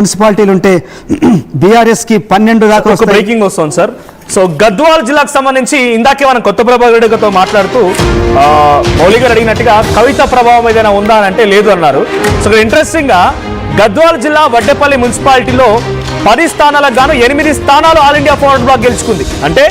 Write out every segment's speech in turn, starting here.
మున్సిపాలిటీలు ఉంటే బీఆర్ఎస్ కి 12 దాకా ఒక బ్రేకింగ్ వస్తుంది సార్. సో గద్వాల్ జిల్లాకు సంబంధించి ఇందాకే మనం కొత్త ప్రభావితో మాట్లాడుతూ మౌలిక అడిగినట్టుగా కవిత ప్రభావం ఏదైనా ఉందా అని అంటే లేదు అన్నారు. సో ఇంట్రెస్టింగ్ గా గద్వాల్ జిల్లా వడ్డేపల్లి మున్సిపాలిటీలో 10 స్థానాలకు గాను 8 స్థానాలు ఆల్ ఇండియా ఫార్వర్డ్ బ్లాక్ గెలుచుకుంది. అంటే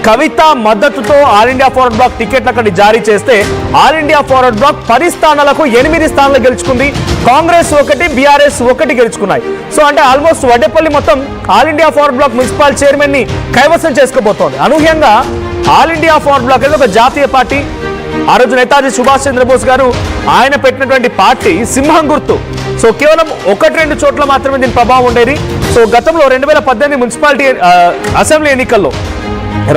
కవిత మద్దతుతో ఆల్ ఇండియా ఫార్వర్డ్ బ్లాక్ టికెట్లు అక్కడ జారీ చేస్తే ఆల్ ఇండియా ఫార్వర్డ్ బ్లాక్ 10 స్థానాలకు 8 స్థానాలు గెలుచుకుంది. కాంగ్రెస్ 1, బీఆర్ఎస్ 1 గెలుచుకున్నాయి. సో అంటే ఆల్మోస్ట్ వడ్డేపల్లి మొత్తం All India Forward Bloc municipal chairman ని కైవసం చేసుకోబోతోంది. అనూహ్యంగా ఆల్ ఇండియా ఫార్వర్డ్ బ్లాక్ అనేది ఒక జాతీయ పార్టీ. ఆ రోజు నేతాజీ సుభాష్ చంద్రబోస్ గారు ఆయన పెట్టినటువంటి పార్టీ సింహం గుర్తు. సో కేవలం 1-2 చోట్ల మాత్రమే దీని ప్రభావం ఉండేది. సో గతంలో 2018 మున్సిపాలిటీ అసెంబ్లీ ఎన్నికల్లో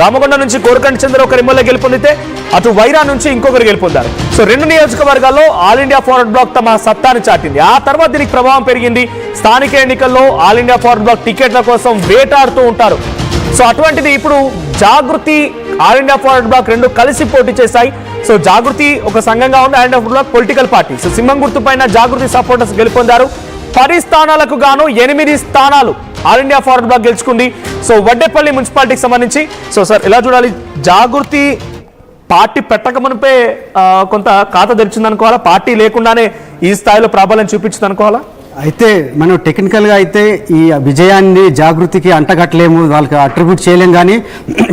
రామకొండ నుంచి కోరకంటి చంద్ర ఒకరు ఎమ్మెల్యే గెలుపొందితే అటు వైరా నుంచి ఇంకొకరు గెలుపొందారు. సో 2 నియోజకవర్గాల్లో ఆల్ ఇండియా ఫార్వర్డ్ బ్లాక్ తమ సత్తాను చాటింది. ఆ తర్వాత దీనికి ప్రభావం పెరిగింది. స్థానిక ఎన్నికల్లో ఆల్ ఇండియా ఫార్వర్డ్ బ్లాక్ టికెట్ల కోసం వేటాడుతూ ఉంటారు. సో అటువంటిది ఇప్పుడు Jagruti All India Forward Bloc 2 కలిసి పోటీ చేశాయి. సో జాగృతి ఒక సంఘంగా ఉంది, All India Forward Bloc political party. So సింహం గుర్తు పైన జాగృతి సపోర్టర్స్ గెలుపొందారు. 10 స్థానాలకు గాను 8 స్థానాలు ఆల్ ఇండియా ఫార్వర్డ్ బ్లాక్ గెలుచుకుంది. సో వడ్డేపల్లి మున్సిపాలిటీకి సంబంధించి సో సార్ ఎలా చూడాలి? జాగృతి పార్టీ పెట్టక మునిపే కొంత ఖాతా తెరిచింది అనుకోవాలా? పార్టీ లేకుండానే ఈ స్థాయిలో ప్రాబల్యం చూపించింది అనుకోవాలా? అయితే మనం టెక్నికల్గా అయితే ఈ విజయాన్ని జాగృతికి అంటగట్టలేము, వాళ్ళకి అట్రిబ్యూట్ చేయలేం. కానీ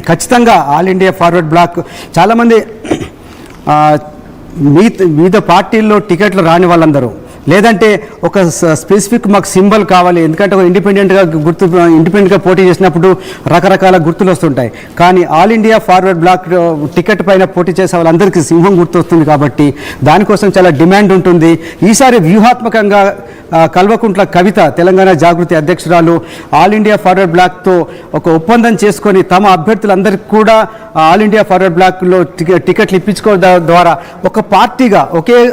ఖచ్చితంగా ఆల్ ఇండియా ఫార్వర్డ్ బ్లాక్ చాలామంది వివిధ పార్టీల్లో టికెట్లు రాని వాళ్ళందరూ, లేదంటే ఒక స్పెసిఫిక్ మాకు సింబల్ కావాలి, ఎందుకంటే ఒక ఇండిపెండెంట్గా పోటీ చేసినప్పుడు రకరకాల గుర్తులు వస్తుంటాయి. కానీ All India Forward Bloc ticket పైన పోటీ చేసే వాళ్ళందరికీ సింహం గుర్తు వస్తుంది కాబట్టి దానికోసం చాలా డిమాండ్ ఉంటుంది. ఈసారి వ్యూహాత్మకంగా కల్వకుంట్ల కవిత తెలంగాణ జాగృతి అధ్యక్షురాలు ఆల్ ఇండియా ఫార్వర్డ్ బ్లాక్తో ఒక ఒప్పందం చేసుకొని తమ అభ్యర్థులందరికీ కూడా ఆల్ ఇండియా ఫార్వర్డ్ బ్లాక్లో టికెట్లు ఇప్పించుకోవడం ద్వారా ఒక పార్టీగా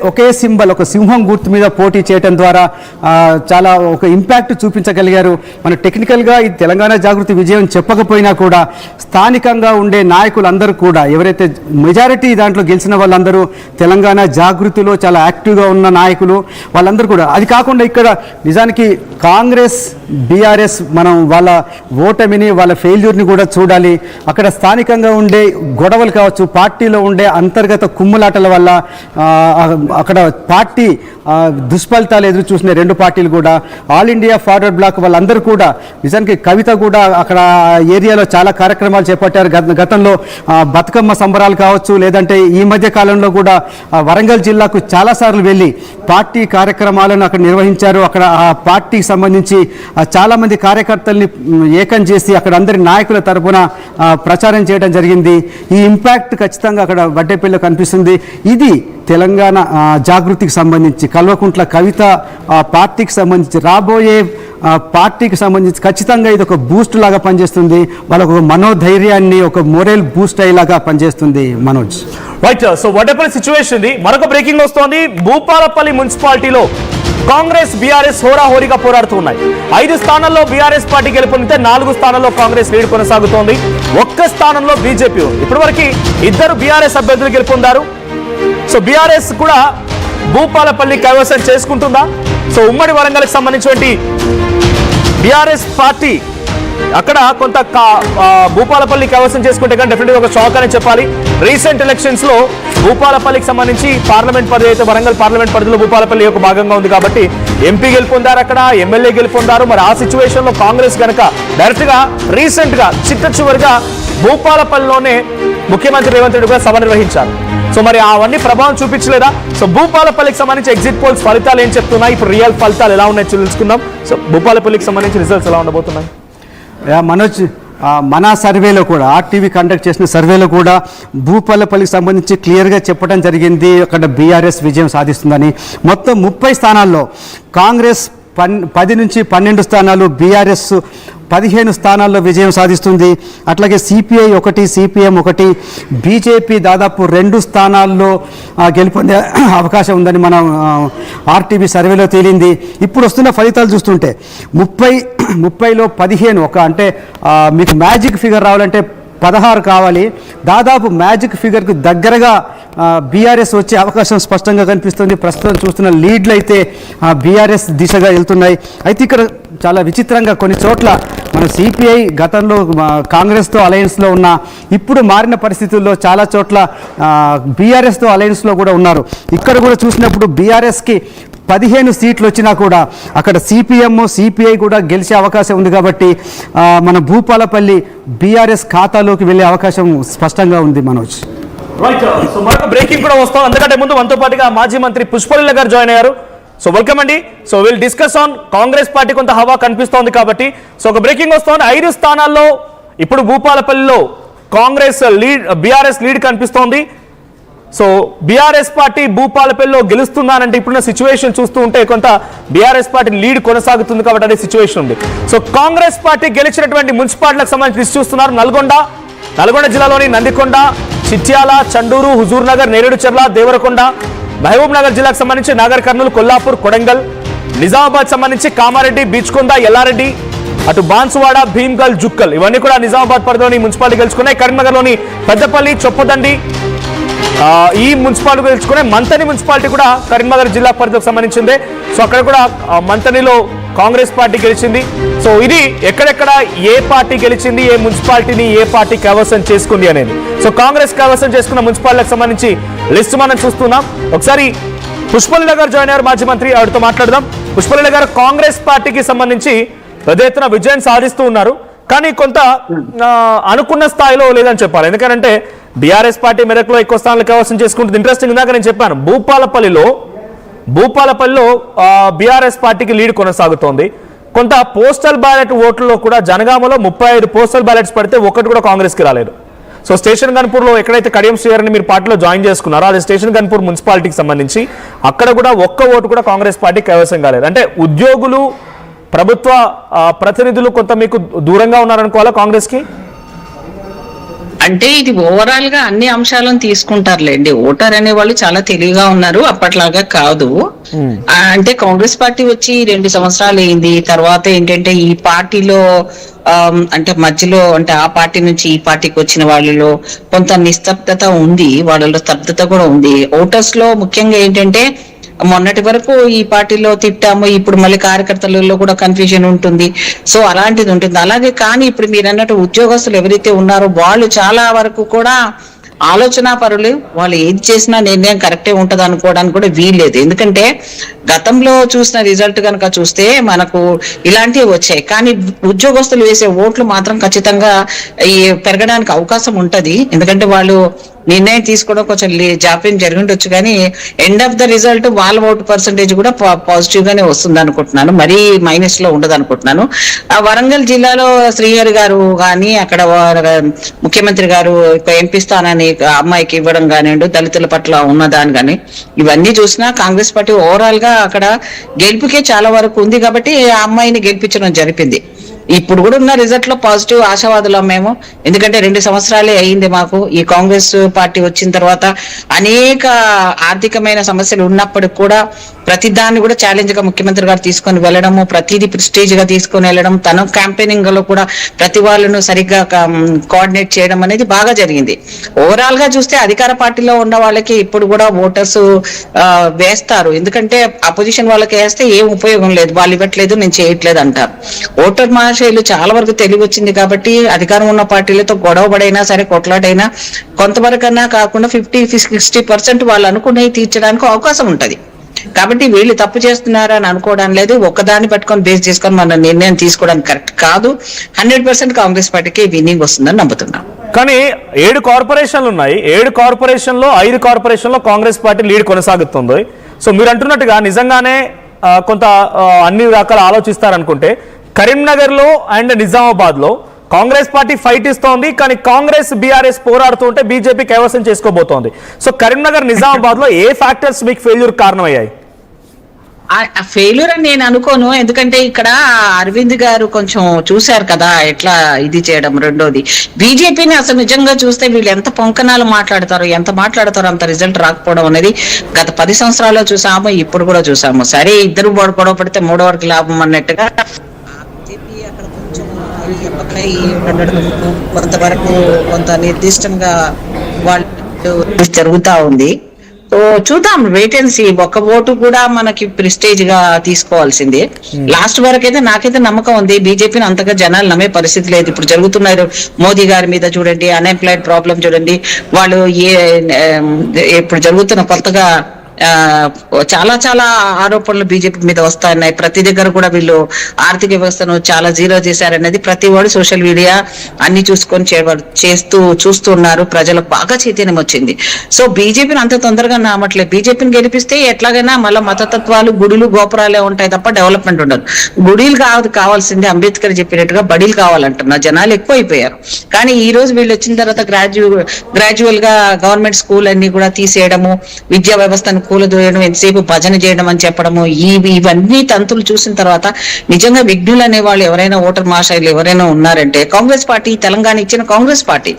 ఒకే సింబల్, ఒక సింహం గుర్తు మీద పోటీ చేయడం ద్వారా చాలా ఒక ఇంపాక్ట్ చూపించగలిగారు. మన టెక్నికల్గా ఈ తెలంగాణ జాగృతి విజయం చెప్పకపోయినా కూడా స్థానికంగా ఉండే నాయకులందరూ కూడా ఎవరైతే మెజారిటీ దాంట్లో గెలిచిన వాళ్ళందరూ తెలంగాణ జాగృతిలో చాలా యాక్టివ్గా ఉన్న నాయకులు వాళ్ళందరూ కూడా. అది కాకుండా ఇక్కడ నిజానికి కాంగ్రెస్ బీఆర్ఎస్ మనం వాళ్ళ ఓటమిని వాళ్ళ ఫెయిల్యూర్ని కూడా చూడాలి. అక్కడ స్థానికంగా ఉండే గొడవలు కావచ్చు, పార్టీలో ఉండే అంతర్గత కుమ్ములాటల వల్ల అక్కడ పార్టీ దుష్ఫలితాలు ఎదురు చూసిన 2 పార్టీలు కూడా. ఆల్ ఇండియా ఫార్వర్డ్ బ్లాక్ వాళ్ళందరూ కూడా నిజానికి కవిత కూడా అక్కడ ఏరియాలో చాలా కార్యక్రమాలు చేపట్టారు. గతంలో బతుకమ్మ సంబరాలు కావచ్చు, లేదంటే ఈ మధ్య కాలంలో కూడా వరంగల్ జిల్లాకు చాలాసార్లు వెళ్ళి పార్టీ కార్యక్రమాలను అక్కడ నిర్వహించారు. అక్కడ ఆ పార్టీకి సంబంధించి చాలామంది కార్యకర్తల్ని ఏకం చేసి అక్కడ అందరి నాయకుల తరఫున ప్రచారం చేయడం జరిగింది. ఈ ఇంపాక్ట్ ఖచ్చితంగా అక్కడ వడ్డేపల్లిలో కనిపిస్తుంది. ఇది తెలంగాణ జాగృతికి సంబంధించి కల్వకుంట్ల కవిత పార్టీకి సంబంధించి రాబోయే పార్టీకి సంబంధించి ఖచ్చితంగా ఇది ఒక బూస్ట్ లాగా పనిచేస్తుంది. వాళ్ళకు ఒక మనోధైర్యాన్ని, ఒక మోరల్ బూస్ట్ అయ్యేలాగా పనిచేస్తుంది. Manoj right. So Vaddepalli situation ఇది. మరొక బ్రేకింగ్ వస్తోంది. భూపాలపల్లి మున్సిపాలిటీలో కాంగ్రెస్ బీఆర్ఎస్ హోరాహోరీగా పోరాడుతున్నాయి. 5 స్థానాల్లో బీఆర్ఎస్ పార్టీ గెలుపొందితే 4 స్థానాల్లో కాంగ్రెస్ లీడ్ కొనసాగుతోంది. 1 స్థానంలో బీజేపీ ఉంది. ఇప్పటివరకు 2 బీఆర్ఎస్ అభ్యర్థులు గెలుపొందారు. సో బీఆర్ఎస్ కూడా భూపాలపల్లి కైవసం చేసుకుంటుందా? సో ఉమ్మడి వరంగల్కి సంబంధించినటువంటి బీఆర్ఎస్ పార్టీ అక్కడ కొంత భూపాలపల్లి కైవసం చేసుకుంటే కానీ డెఫినెట్గా ఒక షాక్ అని చెప్పాలి. రీసెంట్ ఎలక్షన్స్ లో భూపాలపల్లికి సంబంధించి పార్లమెంట్ పరిధి అయితే వరంగల్ పార్లమెంట్ పరిధిలో భూపాలపల్లి ఒక భాగంగా ఉంది కాబట్టి ఎంపీ గెలుపొందారు, అక్కడ ఎమ్మెల్యే గెలుపొందారు. మరి ఆ సిచ్యువేషన్ లో కాంగ్రెస్ కనుక డైరెక్ట్ గా రీసెంట్ గా చివరిగా భూపాలపల్లిలోనే ముఖ్యమంత్రి రేవంత్ రెడ్డి కూడా సభ నిర్వహించారు. సో మరి అవన్నీ ప్రభావం చూపించలేదా? సో భూపాలపల్లికి సంబంధించి ఎగ్జిట్ పోల్స్ ఫలితాలు ఏం చెప్తున్నాయి, ఇప్పుడు రియల్ ఫలితాలు ఎలా ఉన్నాయో తెలుసుకుందాం. సో భూపాలపల్లికి సంబంధించి రిజల్ట్స్ ఎలా ఉండబోతున్నాయి? మనోజ్, మన సర్వేలో కూడా ఆర్టీవీ కండక్ట్ చేసిన సర్వేలో కూడా భూపాలపల్లికి సంబంధించి క్లియర్గా చెప్పడం జరిగింది. అక్కడ బీఆర్ఎస్ విజయం సాధిస్తుందని. మొత్తం 30 స్థానాల్లో కాంగ్రెస్ 10 నుంచి 12 స్థానాలు, బీఆర్ఎస్ 15 స్థానాల్లో విజయం సాధిస్తుంది. అట్లాగే సిపిఐ 1, సిపిఎం 1, బీజేపీ దాదాపు 2 స్థానాల్లో గెలుపొందే అవకాశం ఉందని మనం ఆర్టీవీ సర్వేలో తేలింది. ఇప్పుడు వస్తున్న ఫలితాలు చూస్తుంటే 30లో 15 అంటే మీకు మ్యాజిక్ ఫిగర్ రావాలంటే 16 కావాలి. దాదాపు మ్యాజిక్ ఫిగర్కు దగ్గరగా బీఆర్ఎస్ వచ్చే అవకాశం స్పష్టంగా కనిపిస్తుంది. ప్రస్తుతం చూస్తున్న లీడ్లు అయితే బీఆర్ఎస్ దిశగా వెళ్తున్నాయి. అయితే ఇక్కడ చాలా విచిత్రంగా కొన్ని చోట్ల మన సిపిఐ గతంలో కాంగ్రెస్తో అలయన్స్లో ఉన్న ఇప్పుడు మారిన పరిస్థితుల్లో చాలా చోట్ల బీఆర్ఎస్తో అలయన్స్లో కూడా ఉన్నారు. ఇక్కడ కూడా చూసినప్పుడు బీఆర్ఎస్కి 15 సీట్లు వచ్చినా కూడా అక్కడ సిపిఎం సిపిఐ కూడా గెలిచే అవకాశం ఉంది. కాబట్టి మన భూపాలపల్లి బీఆర్ఎస్ ఖాతాలోకి వెళ్ళే అవకాశం స్పష్టంగా ఉంది. మనోజ్, రైట్. సో మరొక బ్రేకింగ్ కూడా వస్తాం. అందుకంటే ముందు మనతో పాటుగా మాజీ మంత్రి పుష్పలీల గారు జాయిన్ అయ్యారు. సో వెల్కమ్ అండి. So will discuss on Congress party కొంత హవా కనిపిస్తోంది కాబట్టి సో ఒక బ్రేకింగ్ వస్తోంది. 5 స్థానాల్లో ఇప్పుడు భూపాలపల్లిలో కాంగ్రెస్ లీడ్, బీఆర్ఎస్ లీడ్ కనిపిస్తోంది. సో బీఆర్ఎస్ పార్టీ భూపాలపల్లిలో గెలుస్తుందానంటే ఇప్పుడున్న సిచ్యువేషన్ చూస్తూ ఉంటే కొంత బీఆర్ఎస్ పార్టీ లీడ్ కొనసాగుతుంది కాబట్టి అదే సిచ్యువేషన్ ఉంది. సో కాంగ్రెస్ పార్టీ గెలిచినటువంటి మున్సిపాలిటీలకు సంబంధించి లిస్ట్ చూస్తున్నారు. నల్గొండ జిల్లాలోని నందికొండ, చిట్యాల, చండూరు, హుజూర్ నగర్, నేరేడుచర్ల, దేవరకొండ, మహబూబ్ నగర్ జిల్లాకు సంబంధించి నాగర్ కర్నూలు, కొల్లాపూర్, కొడంగల్, నిజామాబాద్ సంబంధించి కామారెడ్డి, బీచ్కొండ, ఎల్లారెడ్డి, అటు బాన్సువాడ, భీమ్గల్, జుక్కల్ ఇవన్నీ కూడా నిజామాబాద్ పరిధిలోని మున్సిపాలిటీ గెలుచుకున్నాయి. కరీంనగర్లోని పెద్దపల్లి, చొప్పదండి ఈ మున్సిపాలిటీ గెలుచుకునే మంతని మున్సిపాలిటీ కూడా కరీంనగర్ జిల్లా పరిధికి సంబంధించిందే. సో అక్కడ కూడా మంతనిలో కాంగ్రెస్ పార్టీ గెలిచింది. సో ఇది ఎక్కడెక్కడ ఏ పార్టీ గెలిచింది, ఏ మున్సిపాలిటీని ఏ పార్టీ కైవసం చేసుకుంది అనేది. సో కాంగ్రెస్ కైవసం చేసుకున్న మున్సిపాలిటీలకు సంబంధించి లిస్ట్ మనం చూస్తున్నాం. ఒకసారి పుష్పలీల గారు జాయిన్ అయ్యారు, మాజీ మంత్రి, ఆవిడతో మాట్లాడదాం. పుష్పలీల గారు, కాంగ్రెస్ పార్టీకి సంబంధించి పెద్ద ఎత్తున విజయం సాధిస్తూ ఉన్నారు, కానీ కొంత అనుకున్న స్థాయిలో లేదని చెప్పాలి. ఎందుకంటే బీఆర్ఎస్ పార్టీ మెదక్లో ఎక్కువ స్థానాలు కైవసం చేసుకుంటుంది. ఇంట్రెస్టింగ్ ఇందాక నేను చెప్పాను, భూపాలపల్లిలో బీఆర్ఎస్ పార్టీకి లీడ్ కొనసాగుతోంది. కొంత పోస్టల్ బ్యాలెట్ ఓట్లలో కూడా జనగామలో 35 పోస్టల్ బ్యాలెట్స్ పడితే ఒకటి కూడా కాంగ్రెస్కి రాలేదు. సో స్టేషన్ గన్పూర్లో ఎక్కడైతే కడియం శ్రీగారిని మీరు పార్టీలో జాయిన్ చేసుకున్నారో అది స్టేషన్ గన్పూర్ మున్సిపాలిటీకి సంబంధించి అక్కడ కూడా ఒక్క ఓటు కూడా కాంగ్రెస్ పార్టీ కైవసం కాలేదు. అంటే ఉద్యోగులు, ప్రభుత్వ ప్రతినిధులు కొంత మీకు దూరంగా ఉన్నారనుకోవాలా కాంగ్రెస్కి? అంటే ఇది ఓవరాల్ గా అన్ని అంశాలను తీసుకుంటారులేండి. ఓటర్ అనే వాళ్ళు చాలా తెలివిగా ఉన్నారు, అప్పట్లాగా కాదు. అంటే కాంగ్రెస్ పార్టీ వచ్చి 2 సంవత్సరాలు అయింది. తర్వాత ఏంటంటే ఈ పార్టీలో అంటే మధ్యలో అంటే ఆ పార్టీ నుంచి ఈ పార్టీకి వచ్చిన వాళ్ళలో కొంత నిస్తబ్దత ఉంది, వాళ్ళలో స్తబ్దత కూడా ఉంది. ఓటర్స్ లో ముఖ్యంగా ఏంటంటే మొన్నటి వరకు ఈ పార్టీలో తిట్టాము, ఇప్పుడు మళ్ళీ కార్యకర్తలలో కూడా కన్ఫ్యూజన్ ఉంటుంది. సో అలాంటిది ఉంటుంది. అలాగే కానీ ఇప్పుడు మీరు అన్నట్టు ఉద్యోగస్తులు ఎవరైతే ఉన్నారో వాళ్ళు చాలా వరకు కూడా ఆలోచన పరులు, వాళ్ళు ఏది చేసినా నిర్ణయం కరెక్టే ఉంటది అనుకోవడానికి కూడా వీల్లేదు. ఎందుకంటే గతంలో చూసిన రిజల్ట్ కనుక చూస్తే మనకు ఇలాంటివి వచ్చాయి, కానీ ఉద్యోగస్తులు వేసే ఓట్లు మాత్రం ఖచ్చితంగా ఈ పెరగడానికి అవకాశం ఉంటది. ఎందుకంటే వాళ్ళు నిర్ణయం తీసుకోవడం కొంచెం జాప్యం జరిగి ఉండొచ్చు, కానీ ఎండ్ ఆఫ్ ద రిజల్ట్ వాళ్ళ ఓటు పర్సంటేజ్ కూడా పాజిటివ్ గానే వస్తుంది అనుకుంటున్నాను, మరీ మైనస్ లో ఉండదు అనుకుంటున్నాను. వరంగల్ జిల్లాలో శ్రీహరి గారు కానీ అక్కడ ముఖ్యమంత్రి గారు ఎంపీ స్థానాన్ని అమ్మాయికి ఇవ్వడం కానివ్వండి, దళితుల పట్ల ఉన్నదాని కానీ ఇవన్నీ చూసినా కాంగ్రెస్ పార్టీ ఓవరాల్ గా అక్కడ గెలుపుకే చాలా వరకు ఉంది కాబట్టి ఆ అమ్మాయిని గెలిపించడం జరిపింది. ఇప్పుడు కూడా ఉన్న రిజల్ట్ లో పాజిటివ్ ఆశావాదులం మేము. ఎందుకంటే 2 సంవత్సరాలే అయింది మాకు ఈ కాంగ్రెస్ పార్టీ వచ్చిన తర్వాత. అనేక ఆర్థికమైన సమస్యలు ఉన్నప్పటికి కూడా ప్రతి దాన్ని కూడా ఛాలెంజ్ గా ముఖ్యమంత్రి గారు తీసుకొని వెళ్ళడము, ప్రతిదీ ప్రెస్టీజ్ గా తీసుకొని వెళ్ళడం, తన క్యాంపెయినింగ్ లో కూడా ప్రతి వాళ్ళను సరిగ్గా కోఆర్డినేట్ చేయడం అనేది బాగా జరిగింది. ఓవరాల్ గా చూస్తే అధికార పార్టీలో ఉన్న వాళ్ళకి ఇప్పుడు కూడా ఓటర్స్ వేస్తారు. ఎందుకంటే అపోజిషన్ వాళ్ళకి వేస్తే ఏం ఉపయోగం లేదు, వాళ్ళు ఇవ్వట్లేదు, నేను చేయట్లేదు అంటారు. ఓటర్ మహాశైలు చాలా వరకు తెలివి వచ్చింది కాబట్టి అధికారం ఉన్న పార్టీలతో గొడవబడైనా సరే, కొట్లాటైనా కొంతవరకన్నా కాకుండా 50-60% వాళ్ళు అనుకునేవి తీర్చడానికి అవకాశం ఉంటది. కాబట్టి వీళ్ళు తప్పు చేస్తున్నారు అని అనుకోవడం లేదు. ఒక్కదాన్ని పట్టుకొని బేస్ చేసుకొని మన నిర్ణయం తీసుకోవడానికి కరెక్ట్ కాదు. 100% కాంగ్రెస్ పార్టీకి విన్నింగ్ వస్తుందని నమ్ముతున్నాం. కానీ 7 కార్పొరేషన్లు ఉన్నాయి. 7 కార్పొరేషన్లో 5 కార్పొరేషన్లో కాంగ్రెస్ పార్టీ లీడ్ కొనసాగుతుంది. సో మీరు అంటున్నట్టుగా నిజంగానే కొంత అన్ని రకాల ఆలోచిస్తారనుకుంటే కరీంనగర్లో అండ్ నిజామాబాద్లో కాంగ్రెస్ పార్టీ ఫైట్ ఇస్తోంది, కానీ కాంగ్రెస్ బీఆర్ఎస్ పోరాడుతుంటే బీజేపీ కైవసం చేసుకోబోతోంది. సో కరీంనగర్, నిజామాబాద్ లో ఏ ఫ్యాక్టర్స్ మీకు ఫెయిల్యూర్ కారణమయ్యాయి? ఫెయిల్యూర్ అని నేను అనుకోను. ఎందుకంటే ఇక్కడ అరవింద్ గారు కొంచెం చూశారు కదా ఎట్లా ఇది చేయడం. రెండోది బీజేపీని అసలు నిజంగా చూస్తే వీళ్ళు ఎంత పొంకనాలు మాట్లాడతారో, ఎంత మాట్లాడతారో అంత రిజల్ట్ రాకపోవడం అనేది గత 10 సంవత్సరాల్లో చూసాము, ఇప్పుడు కూడా చూసాము. సరే ఇద్దరు గొడవ పడితే మూడో వరకు లాభం అన్నట్టుగా బీజేపీ అక్కడ కొంచెం పై ఉండడం కొంతవరకు కొంత నిర్దిష్టంగా వాళ్ళు జరుగుతా ఉంది. సో చూద్దాం, వెయిట్ అండ్ సీ. ఒక్క ఓటు కూడా మనకి ప్రెస్టేజ్ గా తీసుకోవాల్సిందే. లాస్ట్ వరకు అయితే నాకైతే నమ్మకం ఉంది, బీజేపీని అంతగా జనాలు నమ్మే పరిస్థితి లేదు. ఇప్పుడు జరుగుతున్నారు మోదీ గారి మీద చూడండి, అన్ఎంప్లాయిడ్ ప్రాబ్లం చూడండి, వాళ్ళు ఇప్పుడు జరుగుతున్న కొత్తగా చాలా చాలా ఆరోపణలు బీజేపీ మీద వస్తున్నాయి. ప్రతి దగ్గర కూడా వీళ్ళు ఆర్థిక వ్యవస్థను చాలా జీరో చేశారనేది ప్రతి వాడు సోషల్ మీడియా అన్ని చూసుకొని చూస్తున్నారు. ప్రజలకు బాగా చైతన్యం వచ్చింది. సో బీజేపీని అంత తొందరగా నమ్మట్లేదు. బీజేపీని గెలిపిస్తే ఎట్లాగైనా మళ్ళీ మతతత్వాలు, గుడులు, గోపురాలే ఉంటాయి తప్ప డెవలప్మెంట్ ఉండదు. గుడీలు కావాల్సింది అంబేద్కర్ చెప్పినట్టుగా బడీలు కావాలంటున్నారు. జనాలు ఎక్కువ అయిపోయారు. కానీ ఈ రోజు వీళ్ళు వచ్చిన తర్వాత గ్రాడ్యువల్ గా గవర్నమెంట్ స్కూల్ అన్ని కూడా తీసేయడము, విద్యా వ్యవస్థను కూలదోయడం, ఎంతసేపు భజన చేయడం అని చెప్పడము, ఇవన్నీ తంతులు చూసిన తర్వాత నిజంగా విఘ్నులు అనే వాళ్ళు ఎవరైనా, ఓటర్ మహాశయులు ఎవరైనా ఉన్నారంటే కాంగ్రెస్ పార్టీ, తెలంగాణ ఇచ్చిన కాంగ్రెస్ పార్టీ.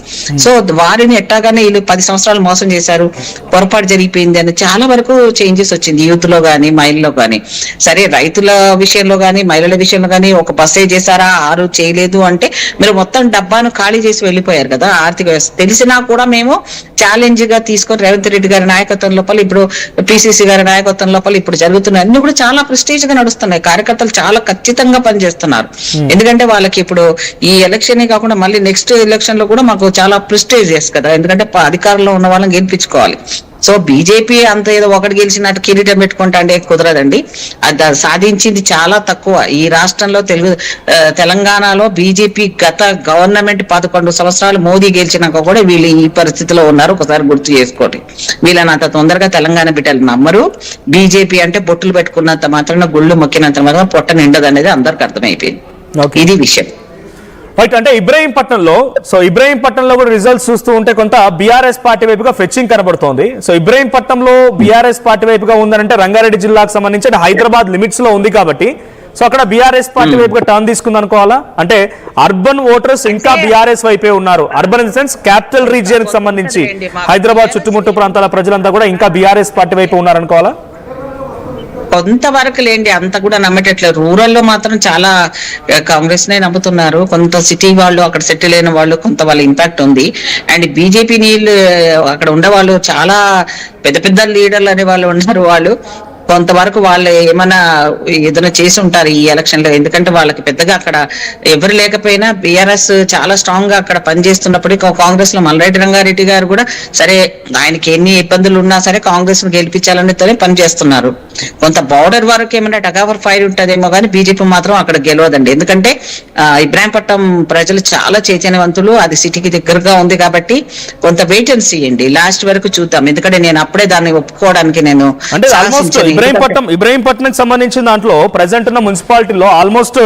సో వారిని ఎట్టాగానే వీళ్ళు 10 సంవత్సరాలు మోసం చేశారు, పొరపాటు జరిగిపోయింది అని చాలా వరకు చేంజెస్ వచ్చింది యూత్ లో గానీ, మహిళల్లో గానీ. సరే, రైతుల విషయంలో గానీ, మహిళల విషయంలో గానీ ఒక బస్సే చేశారా, 6 చేయలేదు అంటే మీరు మొత్తం డబ్బాను ఖాళీ చేసి వెళ్ళిపోయారు కదా. ఆర్థిక వ్యవస్థ తెలిసినా కూడా మేము ఛాలెంజ్ గా తీసుకొని రేవంత్ రెడ్డి గారి నాయకత్వం లోపల, ఇప్పుడు పిసిసి గారి నాయకత్వం లోపల ఇప్పుడు జరుగుతున్నాయి అన్ని కూడా చాలా ప్రెస్టీజ్ గా నడుస్తున్నాయి. కార్యకర్తలు చాలా ఖచ్చితంగా పనిచేస్తున్నారు. ఎందుకంటే వాళ్ళకి ఇప్పుడు ఈ ఎలక్షన్ కాకుండా మళ్ళీ నెక్స్ట్ ఎలక్షన్ లో కూడా మాకు చాలా ప్రెస్టీజియస్ కదా, ఎందుకంటే అధికారంలో ఉన్న వాళ్ళని గెలిపించుకోవాలి. సో బీజేపీ అంత ఏదో ఒకటి గెలిచినట్టు కిరీటం పెట్టుకుంటా అంటే కుదరదండి. అది సాధించింది చాలా తక్కువ. ఈ రాష్ట్రంలో తెలంగాణలో బీజేపీ గత గవర్నమెంట్ 11 సంవత్సరాలు మోదీ గెలిచినాక కూడా వీళ్ళు ఈ పరిస్థితిలో ఉన్నారు. ఒకసారి గుర్తు చేసుకోండి. వీళ్ళని అంత తొందరగా తెలంగాణ బిడ్డలు నమ్మరు. బీజేపీ అంటే బొట్టులు పెట్టుకున్నంత మాత్రాన, గుళ్ళు మొక్కినంత మాత్రం పొట్ట నిండదు అనేది అందరికి అర్థమైపోయింది. ఇది విషయం. రైట్. అంటే ఇబ్రహీంపట్నంలో కూడా రిజల్ట్స్ చూస్తూ ఉంటే కొంత బీఆర్ఎస్ పార్టీ వైపుగా ఫెచ్చింగ్ కనబడుతోంది. సో ఇబ్రహీంపట్నంలో బీఆర్ఎస్ పార్టీ వైపుగా ఉందనంటే రంగారెడ్డి జిల్లాకు సంబంధించి హైదరాబాద్ లిమిట్స్ లో ఉంది కాబట్టి, సో అక్కడ బీఆర్ఎస్ పార్టీ వైపుగా టర్న్ తీసుకుంది అనుకోవాలా? అంటే అర్బన్ ఓటర్స్ ఇంకా బీఆర్ఎస్ వైపే ఉన్నారు. Urban in the sense capital region కి సంబంధించి హైదరాబాద్ చుట్టుముట్టు ప్రాంతాల ప్రజలంతా కూడా ఇంకా బీఆర్ఎస్ పార్టీ వైపు ఉన్నారు అనుకోవాలా? కొంతవరకు లేండి, అంత కూడా నమ్మేటట్లేదు. రూరల్లో మాత్రం చాలా కాంగ్రెస్ నే నమ్ముతున్నారు. కొంత సిటీ వాళ్ళు, అక్కడ సెటిల్ అయిన వాళ్ళు, కొంత వాళ్ళ ఇంపాక్ట్ ఉంది. అండ్ బీజేపీ నీళ్ళు అక్కడ ఉండే వాళ్ళు చాలా పెద్ద పెద్ద లీడర్లు అనే వాళ్ళు ఉన్నారు. వాళ్ళు కొంతవరకు వాళ్ళు ఏదైనా చేసి ఉంటారు ఈ ఎలక్షన్ లో. ఎందుకంటే వాళ్ళకి పెద్దగా అక్కడ ఎవరు లేకపోయినా బీఆర్ఎస్ చాలా స్ట్రాంగ్ గా అక్కడ పనిచేస్తున్నప్పటికీ కాంగ్రెస్ లో మల్లారెడ్డి రంగారెడ్డి గారు కూడా సరే, ఆయనకి ఎన్ని ఇబ్బందులు ఉన్నా సరే కాంగ్రెస్ ను గెలిపించాలనేతోనే పనిచేస్తున్నారు. కొంత బార్డర్ వరకు ఏమైనా టగావర్ ఫైర్ ఉంటదేమో కానీ బీజేపీ మాత్రం అక్కడ గెలవదండి. ఎందుకంటే ఇబ్రాహీంపట్నం ప్రజలు చాలా చైతన్యవంతులు, అది సిటీకి దగ్గరగా ఉంది కాబట్టి కొంత వెయిట్ అండ్ సీ అండి. లాస్ట్ వరకు చూద్దాం. ఎందుకంటే నేను అప్పుడే దాన్ని ఒప్పుకోవడానికి నేను ఇబ్రహీంపట్నం సంబంధించిన దాంట్లో ప్రెసెంట్ ఉన్న మున్సిపాలిటీలో ఆల్మోస్ట్